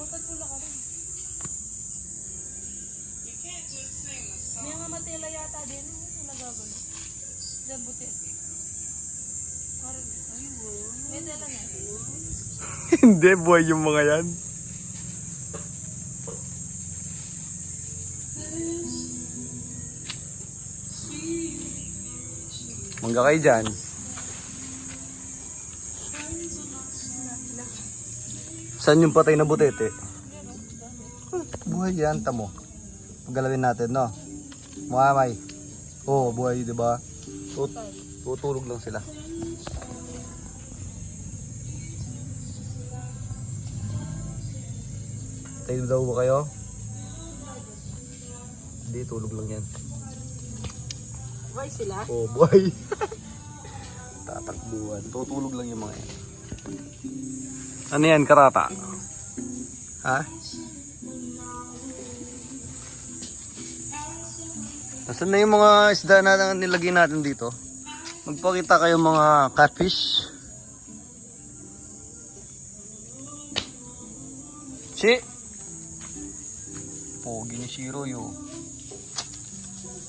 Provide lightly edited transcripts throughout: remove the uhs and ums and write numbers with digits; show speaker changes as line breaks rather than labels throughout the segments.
Pula ka rin. May mga matela yata din. Ano nagagano? Diyan butil. Parang, may tela na.
Hindi, buhay yung mga yan. Mangga kayo dyan. Saan yung patay na butete? Buhay yan, tamo. Pagalawin natin, no? Muamay. Oo, buhay, di ba? Tutulog lang sila. Tayo daw ba kayo? Hindi, tulog lang yan.
Buhay sila?
Oo, buhay. Tatakbuhan. Tutulog lang yung mga yan. Ano yan, karata? Ha? Nasaan na yung mga isda na nilagay natin dito? Magpakita kayo mga catfish. Si! Pogi ni Shiro yun.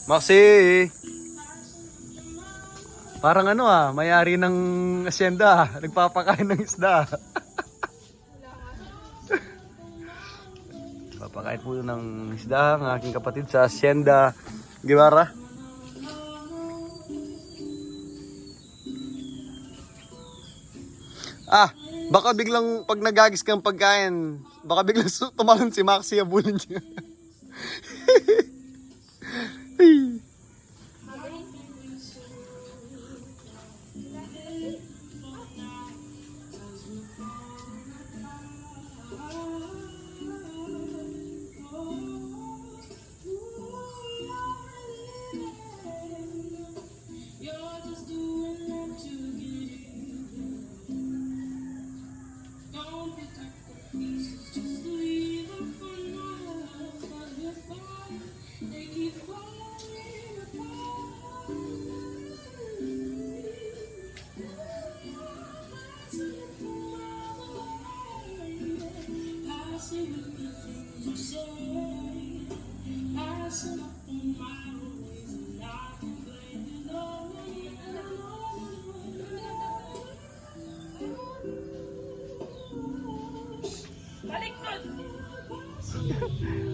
Maxi! Parang ano may-ari ng asyenda. Nagpapakain ng isda. Papakain po ng isda ang aking kapatid sa asyenda Guevara. Baka biglang pag nagagis kang pagkain, baka biglang tumalon si Maxi, abulin niya.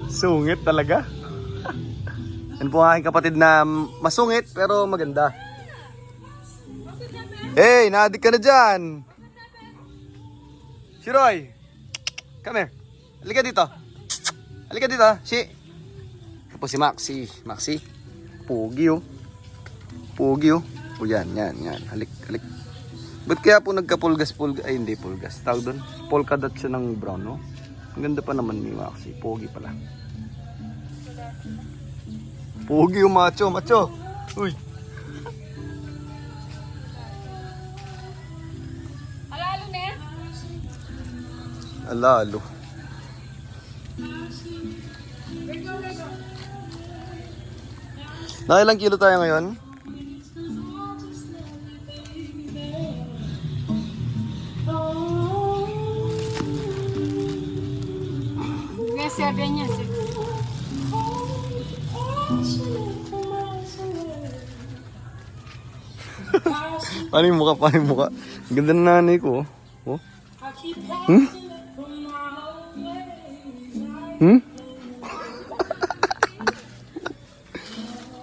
Sungit talaga. Yan po ang aking kapatid na masungit pero maganda. Hey, naadik ka na dyan. Shiroy, come here. Halika dito. Halika dito, si. Ito po si Maxi. Maxi. Pogi oh. Pogi oh. O yan. Halik. Ba't kaya po nagka-pulgas? Ay hindi pulgas. Tawag doon. Polka dot siya ng brown no? Ang ganda pa naman ni Maxi. Pogi pala. Pogi yung macho. Uy.
Alalo na yan?
Alalo. Nakailang kilo tayo ngayon?
Sabi niya,
Paano yung mukha? Ang ganda ng nanay ko. Oh.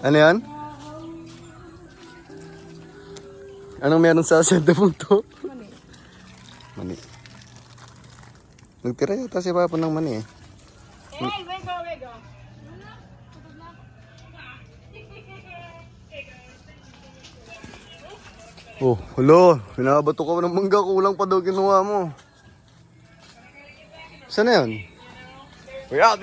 Ano yan? Anong meron sa asyenda mong to? Mani. Nagtira yata si Papa ng mani eh.
Hey, wego.
Oh, hello. Binabato ka ng mangga. Kulang pa daw kinuha mo. Saan na yun? We're out!